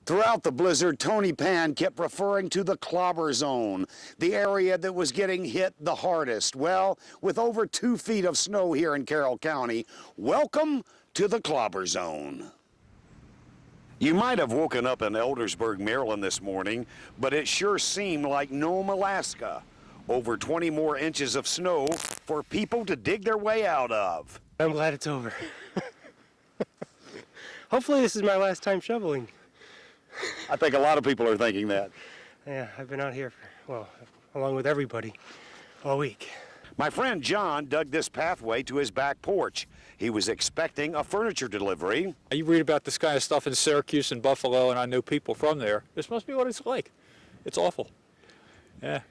Throughout the blizzard, Tony Pan kept referring to the clobber zone, the area that was getting hit the hardest. Well, with over 2 feet of snow here in Carroll County, welcome to the clobber zone. You might have woken up in Eldersburg, Maryland this morning, but it sure seemed like Nome, Alaska. Over 20 more inches of snow for people to dig their way out of. I'm glad it's over. Hopefully this is my last time shoveling. I think a lot of people are thinking that. Yeah, I've been out here, along with everybody, all week. My friend John dug this pathway to his back porch. He was expecting a furniture delivery. You read about this kind of stuff in Syracuse and Buffalo, and I know people from there. This must be what it's like. It's awful. Yeah.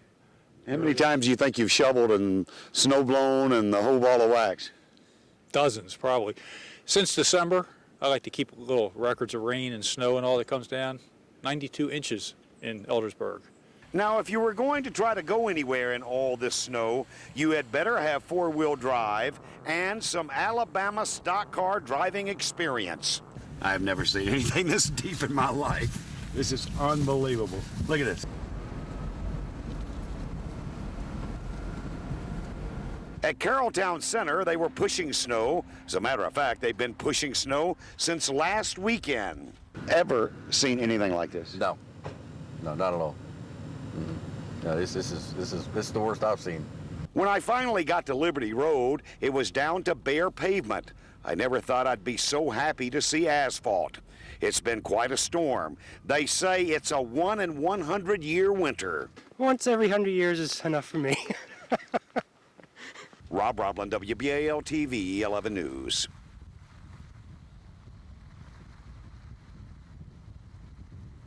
How many times do you think you've shoveled and snow blown and the whole ball of wax? Dozens, probably. Since December, I like to keep little records of rain and snow and all that comes down. 92 inches in Eldersburg. Now, if you were going to try to go anywhere in all this snow, you had better have four-wheel drive and some Alabama stock car driving experience. I've never seen anything this deep in my life. This is unbelievable. Look at this. At Carrolltown Center, they were pushing snow. As a matter of fact, they've been pushing snow since last weekend. Ever seen anything like this? No, not at all. No, this is the worst I've seen. When I finally got to Liberty Road, it was down to bare pavement. I never thought I'd be so happy to see asphalt. It's been quite a storm. They say it's a 1 in 100 year winter. Once every 100 years is enough for me. Rob Robland, WBAL TV 11 News.